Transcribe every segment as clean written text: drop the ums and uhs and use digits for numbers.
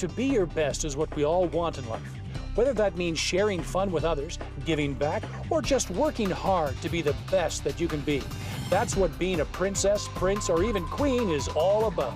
to be your best is what we all want in life. Whether that means sharing fun with others, giving back, or just working hard to be the best that you can be. That's what being a princess, prince, or even queen is all about.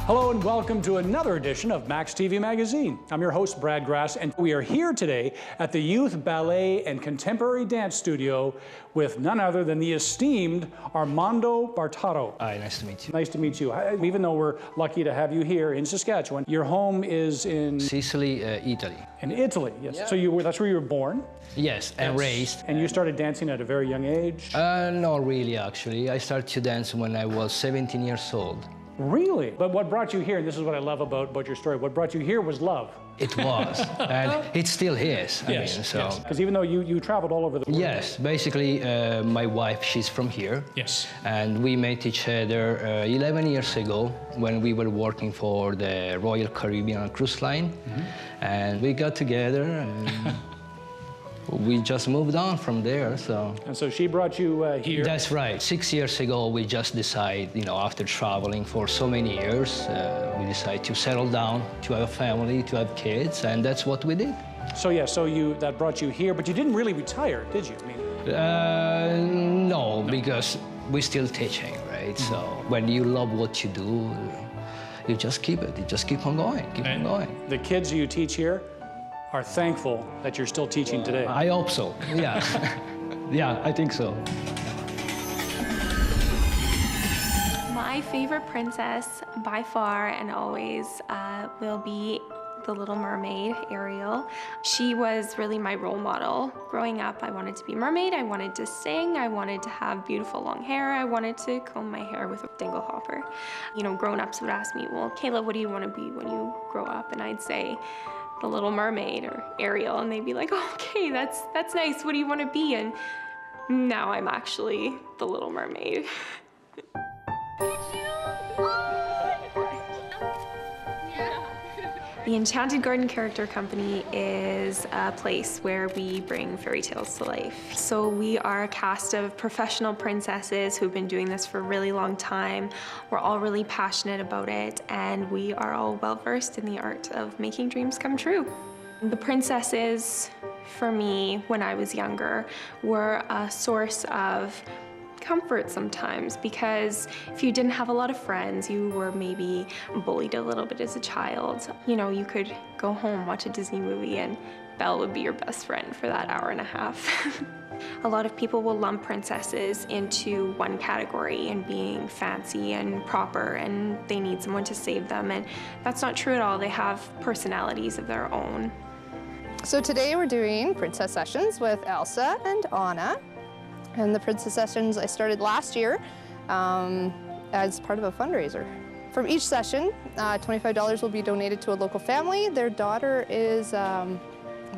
Hello and welcome to another edition of maxTV Magazine. I'm your host, Brad Grass, and we are here today at the Youth Ballet and Contemporary Dance Studio with none other than the esteemed Armando Bartaro. Hi, nice to meet you. Nice to meet you. Even though we're lucky to have you here in Saskatchewan, your home is in... Sicily, Italy. In Italy, yes. Yeah. So that's where you were born? Yes, and raised. And you started dancing at a very young age? Not really, actually. I started to dance when I was 17 years old. Really? But what brought you here, and this is what I love about your story, what brought you here was love. It was, and it still is. I mean, so. Because even though you traveled all over the world. Yes, basically, my wife, she's from here. Yes. And we met each other 11 years ago when we were working for the Royal Caribbean Cruise Line. Mm-hmm. And we got together and we just moved on from there, so. And so she brought you here? That's right. 6 years ago, we just decided, after traveling for so many years, we decided to settle down, to have a family, to have kids, and that's what we did. So yeah, that brought you here, but you didn't really retire, did you? No, because we're still teaching, right? Mm-hmm. So when you love what you do, you just keep it. You just keep on going, keep on going. The kids you teach here are thankful that you're still teaching today. I hope so, yeah. Yeah, I think so. My favorite princess by far and always will be the Little Mermaid, Ariel. She was really my role model. Growing up, I wanted to be a mermaid, I wanted to sing, I wanted to have beautiful long hair, I wanted to comb my hair with a dingle hopper. Grown-ups would ask me, well, Kayla, what do you want to be when you grow up? And I'd say, the Little Mermaid or Ariel, and they'd be like, oh, okay, that's nice, what do you want to be? And now I'm actually the Little Mermaid. The Enchanted Garden Character Company is a place where we bring fairy tales to life. So we are a cast of professional princesses who've been doing this for a really long time. We're all really passionate about it, and we are all well-versed in the art of making dreams come true. The princesses, for me, when I was younger, were a source of comfort sometimes, because if you didn't have a lot of friends, you were maybe bullied a little bit as a child. You could go home, watch a Disney movie, and Belle would be your best friend for that hour and a half. A lot of people will lump princesses into one category and being fancy and proper, and they need someone to save them, and that's not true at all. They have personalities of their own. So today we're doing princess sessions with Elsa and Anna. And the princess sessions I started last year as part of a fundraiser. From each session, $25 will be donated to a local family. Their daughter is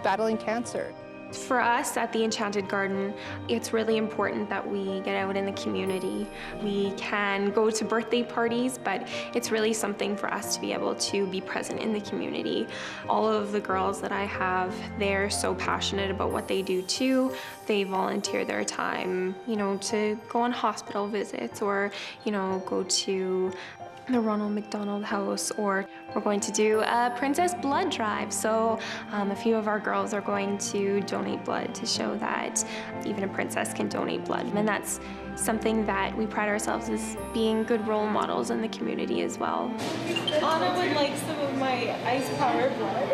battling cancer. For us at the Enchanted Garden, it's really important that we get out in the community. We can go to birthday parties, but it's really something for us to be able to be present in the community. All of the girls that I have, they're so passionate about what they do too. They volunteer their time, to go on hospital visits or, go to the Ronald McDonald House, or we're going to do a Princess Blood Drive. So a few of our girls are going to donate blood to show that even a princess can donate blood. And that's something that we pride ourselves as being good role models in the community as well. Anna would like some of my ice-powered blood.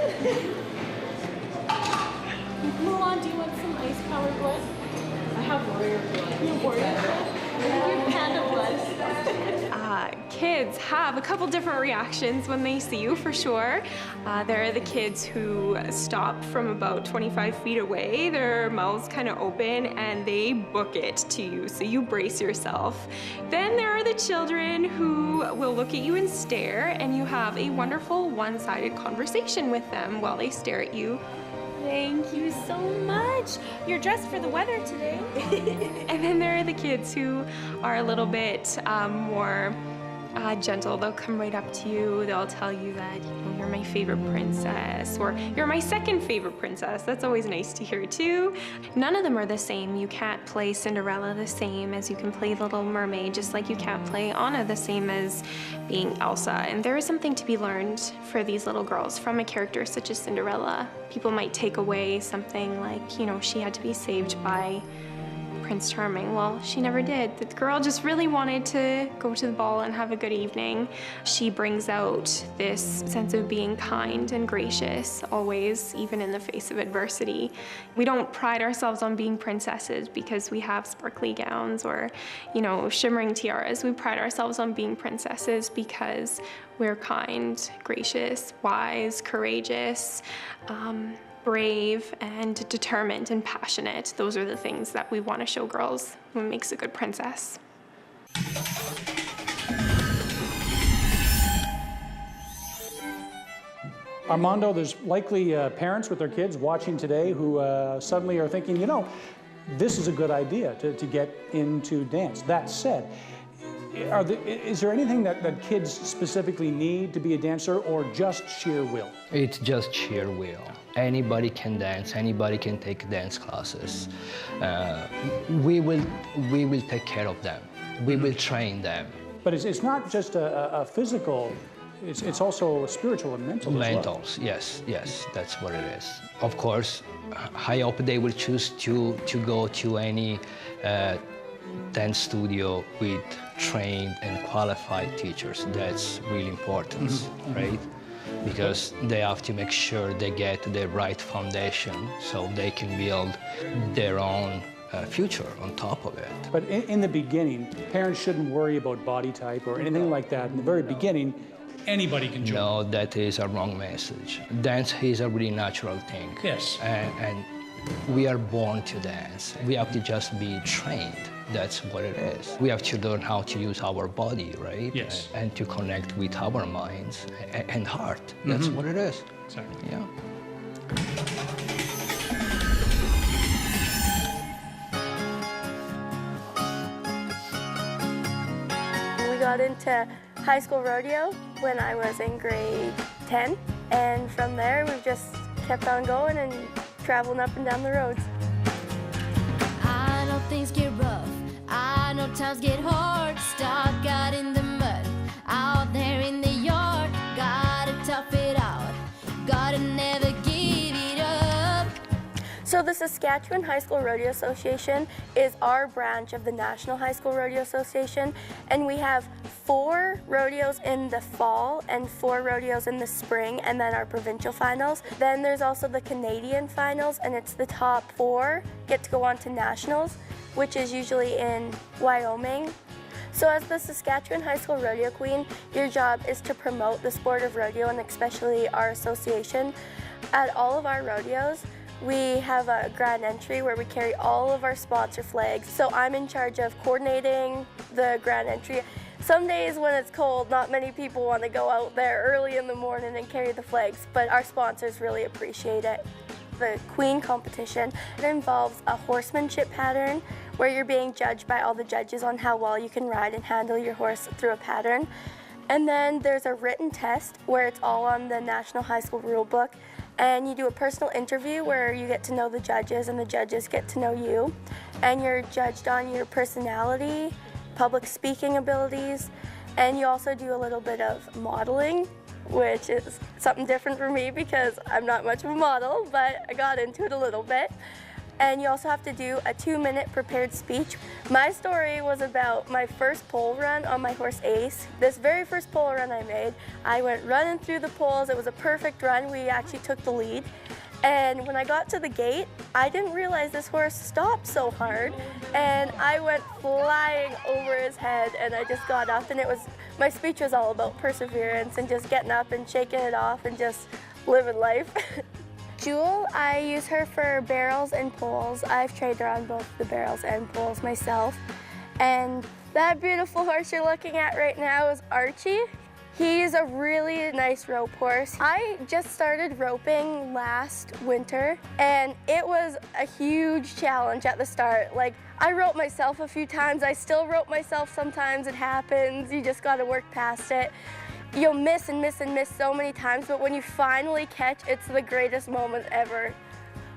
Mulan, do you want some ice-powered blood? I have warrior blood. You have warrior blood? I have panda blood. Kids have a couple different reactions when they see you, for sure. There are the kids who stop from about 25 feet away, their mouths kind of open, and they book it to you, so you brace yourself. Then there are the children who will look at you and stare, and you have a wonderful one-sided conversation with them while they stare at you. Thank you so much. You're dressed for the weather today. And then there are the kids who are a little bit more gentle. They'll come right up to you. They'll tell you that, you're my favorite princess, or you're my second favorite princess. That's always nice to hear too. None of them are the same. You can't play Cinderella the same as you can play The Little Mermaid, just like you can't play Anna the same as being Elsa. And there is something to be learned for these little girls from a character such as Cinderella. People might take away something like, she had to be saved by Prince Charming. Well, she never did. The girl just really wanted to go to the ball and have a good evening. She brings out this sense of being kind and gracious, always, even in the face of adversity. We don't pride ourselves on being princesses because we have sparkly gowns or, shimmering tiaras. We pride ourselves on being princesses because we're kind, gracious, wise, courageous, brave and determined and passionate. Those are the things that we want to show girls what makes a good princess. Armando, there's likely parents with their kids watching today who suddenly are thinking, this is a good idea to get into dance. That said, is there anything that kids specifically need to be a dancer, or just sheer will? It's just sheer will. Anybody can dance, anybody can take dance classes. We will take care of them. We will train them. But it's not just a physical, it's also spiritual and mental as well. Mentals, yes, that's what it is. Of course, I hope they will choose to go to any dance studio with trained and qualified teachers. That's really important, right? Because they have to make sure they get the right foundation so they can build their own future on top of it. But in the beginning, parents shouldn't worry about body type or anything like that. In the very beginning, anybody can join. No, that is a wrong message. Dance is a really natural thing. Yes. And we are born to dance. We have to just be trained. That's what it is. We have to learn how to use our body, right? Yes. And to connect with our minds and heart. That's what it is. Exactly. Yeah. We got into high school rodeo when I was in grade 10. And from there, we've just kept on going and traveling up and down the roads. I know things get rough, I know times get hard. Stuck out in the mud, out there in the yard. Gotta tough it out, gotta never give it up. So the Saskatchewan High School Rodeo Association is our branch of the National High School Rodeo Association, and we have 4 rodeos in the fall and 4 rodeos in the spring, and then our provincial finals. Then there's also the Canadian finals, and it's the top 4 get to go on to nationals, which is usually in Wyoming. So as the Saskatchewan High School Rodeo Queen, your job is to promote the sport of rodeo, and especially our association. At all of our rodeos, we have a grand entry where we carry all of our sponsor flags. So I'm in charge of coordinating the grand entry. Some days when it's cold, not many people want to go out there early in the morning and carry the flags, but our sponsors really appreciate it. The Queen competition, it involves a horsemanship pattern where you're being judged by all the judges on how well you can ride and handle your horse through a pattern. And then there's a written test where it's all on the National High School Rule Book. And you do a personal interview where you get to know the judges and the judges get to know you. And you're judged on your personality, public speaking abilities, and you also do a little bit of modeling, which is something different for me because I'm not much of a model, but I got into it a little bit. And you also have to do a 2-minute prepared speech. My story was about my first pole run on my horse Ace. This very first pole run I made, I went running through the poles. It was a perfect run. We actually took the lead. And when I got to the gate, I didn't realize this horse stopped so hard. And I went flying over his head, and I just got up, and my speech was all about perseverance and just getting up and shaking it off and just living life. Jewel, I use her for barrels and poles. I've trained her on both the barrels and poles myself. And that beautiful horse you're looking at right now is Archie. He's a really nice rope horse. I just started roping last winter, and it was a huge challenge at the start. Like, I roped myself a few times. I still rope myself sometimes. It happens. You just got to work past it. You'll miss and miss and miss so many times, but when you finally catch, it's the greatest moment ever.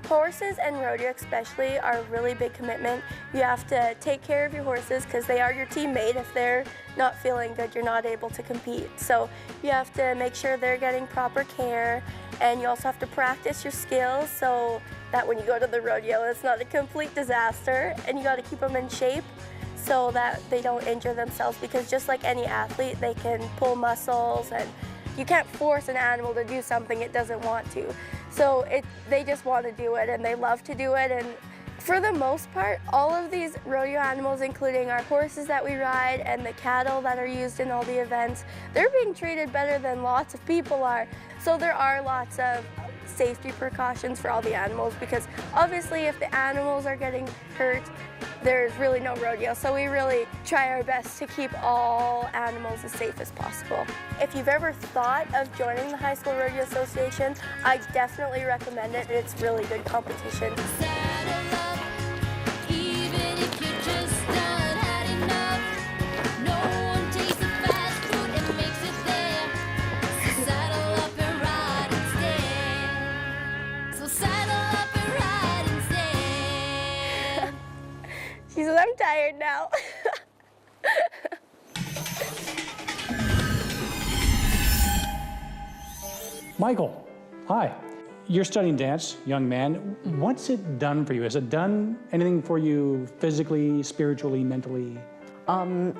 Horses and rodeo especially are a really big commitment. You have to take care of your horses because they are your teammate. If they're not feeling good, you're not able to compete. So you have to make sure they're getting proper care, and you also have to practice your skills so that when you go to the rodeo, it's not a complete disaster, and you got to keep them in shape so that they don't injure themselves, because just like any athlete, they can pull muscles, and you can't force an animal to do something it doesn't want to. So they just want to do it, and they love to do it. And for the most part, all of these rodeo animals, including our horses that we ride and the cattle that are used in all the events, they're being treated better than lots of people are. So there are lots of safety precautions for all the animals, because obviously if the animals are getting hurt, there's really no rodeo. So we really try our best to keep all animals as safe as possible. If you've ever thought of joining the High School Rodeo Association, I definitely recommend it. It's really good competition. Saddle up, even if you just done had enough. No one takes the fast food and makes it there. So saddle up and ride instead. So saddle up and ride instead. She says, I'm tired now. Michael, hi. You're studying dance, young man. What's it done for you? Has it done anything for you physically, spiritually, mentally?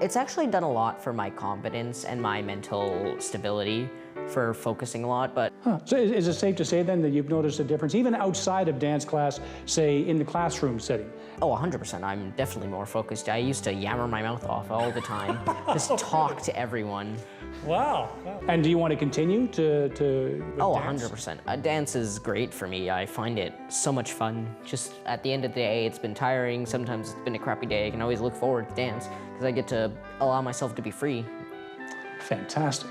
It's actually done a lot for my confidence and my mental stability, for focusing a lot, but... So is it safe to say then that you've noticed a difference, even outside of dance class, say in the classroom setting? Oh, 100%. I'm definitely more focused. I used to yammer my mouth off all the time, just talk to everyone. Wow. And do you want to continue to Oh, dance? 100%. Dance is great for me. I find it so much fun. Just at the end of the day, it's been tiring. Sometimes it's been a crappy day. I can always look forward to dance because I get to allow myself to be free. Fantastic.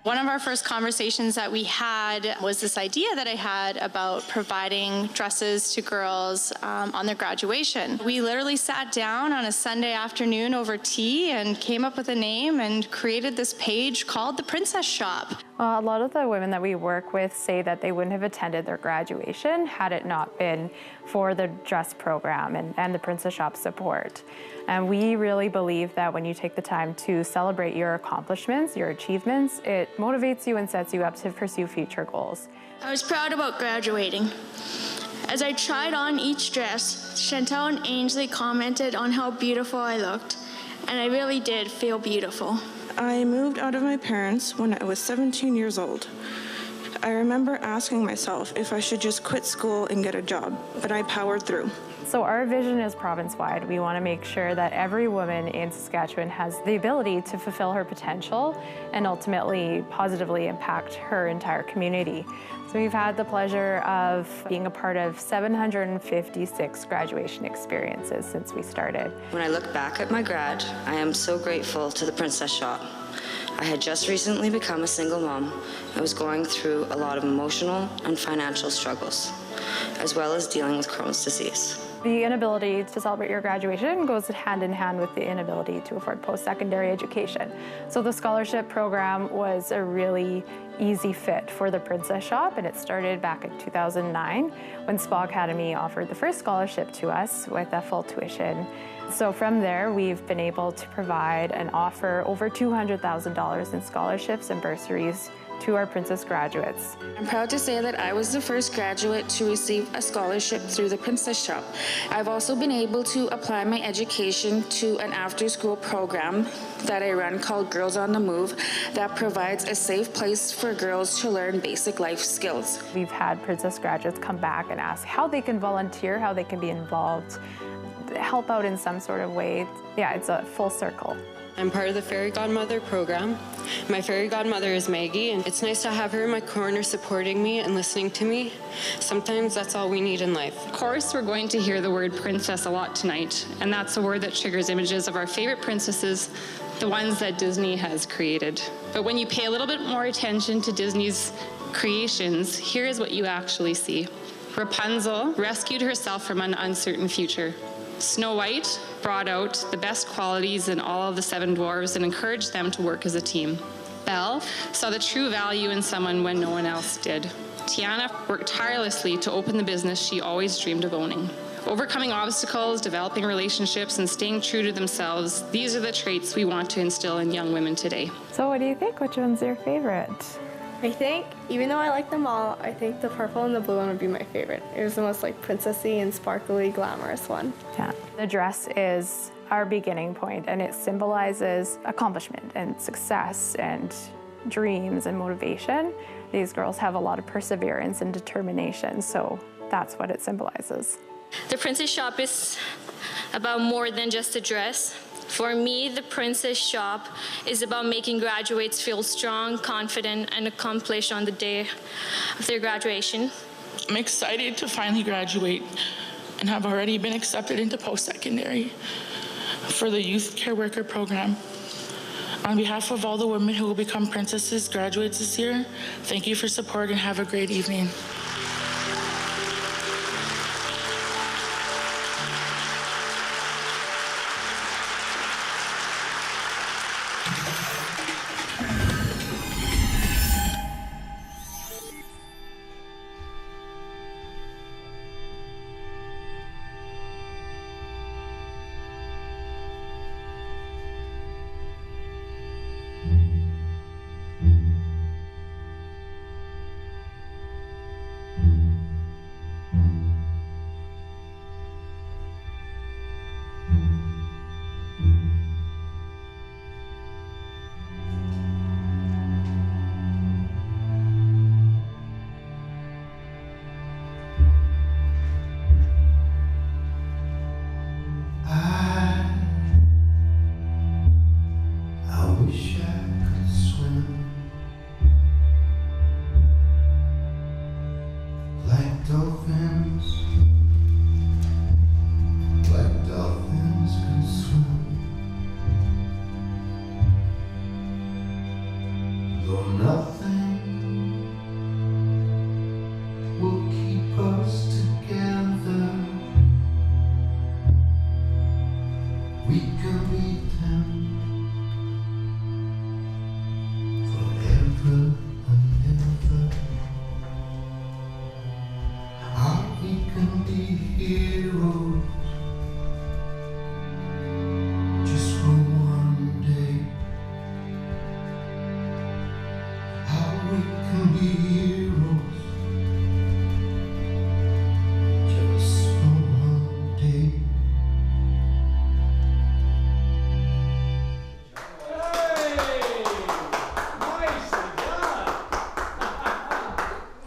One of our first conversations that we had was this idea that I had about providing dresses to girls on their graduation. We literally sat down on a Sunday afternoon over tea and came up with a name and created this page called The Princess Shop. A lot of the women that we work with say that they wouldn't have attended their graduation had it not been for the dress program and the Princess Shop support. And we really believe that when you take the time to celebrate your accomplishments, your achievements, it motivates you and sets you up to pursue future goals. I was proud about graduating. As I tried on each dress, Chantel and Ainsley commented on how beautiful I looked, and I really did feel beautiful. I moved out of my parents when I was 17 years old. I remember asking myself if I should just quit school and get a job, but I powered through. So our vision is province-wide. We want to make sure that every woman in Saskatchewan has the ability to fulfill her potential and ultimately positively impact her entire community. So we've had the pleasure of being a part of 756 graduation experiences since we started. When I look back at my grad, I am so grateful to the Princess Shop. I had just recently become a single mom. I was going through a lot of emotional and financial struggles, as well as dealing with Crohn's disease. The inability to celebrate your graduation goes hand in hand with the inability to afford post-secondary education. So the scholarship program was a really easy fit for the Princess Shop, and it started back in 2009 when Spa Academy offered the first scholarship to us with a full tuition. So from there, we've been able to provide and offer over $200,000 in scholarships and bursaries to our Princess graduates. I'm proud to say that I was the first graduate to receive a scholarship through the Princess Shop. I've also been able to apply my education to an after-school program that I run called Girls on the Move that provides a safe place for girls to learn basic life skills. We've had Princess graduates come back and ask how they can volunteer, how they can be involved, help out in some sort of way. Yeah, it's a full circle. I'm part of the Fairy Godmother program. My fairy godmother is Maggie, and it's nice to have her in my corner supporting me and listening to me. Sometimes that's all we need in life. Of course, we're going to hear the word princess a lot tonight, and that's a word that triggers images of our favorite princesses, the ones that Disney has created. But when you pay a little bit more attention to Disney's creations, here is what you actually see. Rapunzel rescued herself from an uncertain future. Snow White brought out the best qualities in all of the 7 dwarves and encouraged them to work as a team. Belle saw the true value in someone when no one else did. Tiana worked tirelessly to open the business she always dreamed of owning. Overcoming obstacles, developing relationships, and staying true to themselves, these are the traits we want to instill in young women today. So what do you think? Which one's your favorite? I think, even though I like them all, I think the purple and the blue one would be my favorite. It was the most like princessy and sparkly, glamorous one. Yeah. The dress is our beginning point, and it symbolizes accomplishment and success and dreams and motivation. These girls have a lot of perseverance and determination, so that's what it symbolizes. The Princess Shop is about more than just a dress. For me, the Princess Shop is about making graduates feel strong, confident, and accomplished on the day of their graduation. I'm excited to finally graduate and have already been accepted into post-secondary for the Youth Care Worker program. On behalf of all the women who will become princesses graduates this year, thank you for support and have a great evening.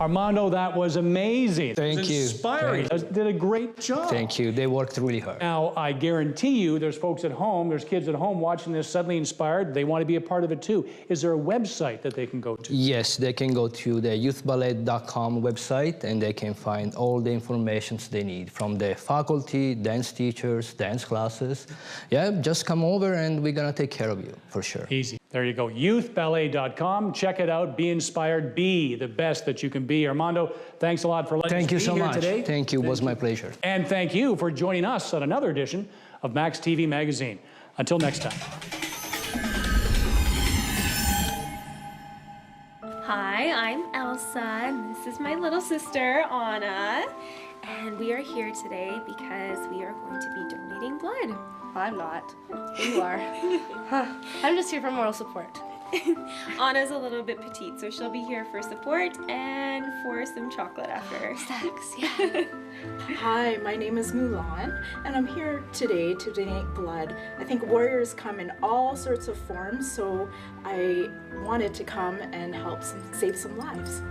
Armando, that was amazing. Thank you. Inspiring. Did a great job. Thank you. They worked really hard. Now, I guarantee you there's folks at home, there's kids at home watching this, suddenly inspired. They want to be a part of it too. Is there a website that they can go to? Yes, they can go to the youthballet.com website and they can find all the information they need from the faculty, dance teachers, dance classes. Yeah, just come over and we're going to take care of you for sure. Easy. There you go, youthballet.com. Check it out, be inspired, be the best that you can be. Armando, thanks a lot for letting us be here today. Thank you so much. Thank you, it was my pleasure. And thank you for joining us on another edition of maxTV Magazine. Until next time. Hi, I'm Elsa, and this is my little sister, Anna. And we are here today because we are going to be donating blood. I'm not. You are. I'm just here for moral support. Anna's a little bit petite, so she'll be here for support and for some chocolate after. Snacks, yeah. Hi, my name is Mulan, and I'm here today to donate blood. I think warriors come in all sorts of forms, so I wanted to come and help save some lives.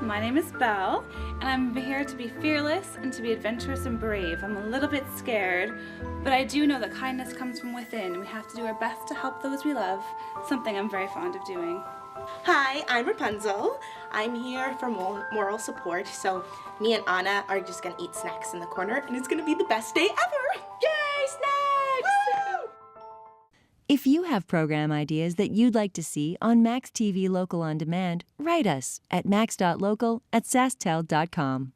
My name is Belle, and I'm here to be fearless and to be adventurous and brave. I'm a little bit scared, but I do know that kindness comes from within, and we have to do our best to help those we love, something I'm very fond of doing. Hi, I'm Rapunzel. I'm here for moral support, so me and Anna are just gonna eat snacks in the corner, and it's gonna be the best day ever! Yay, snacks! Woo! If you have program ideas that you'd like to see on maxTV Local On Demand, write us at max.local@sastel.com.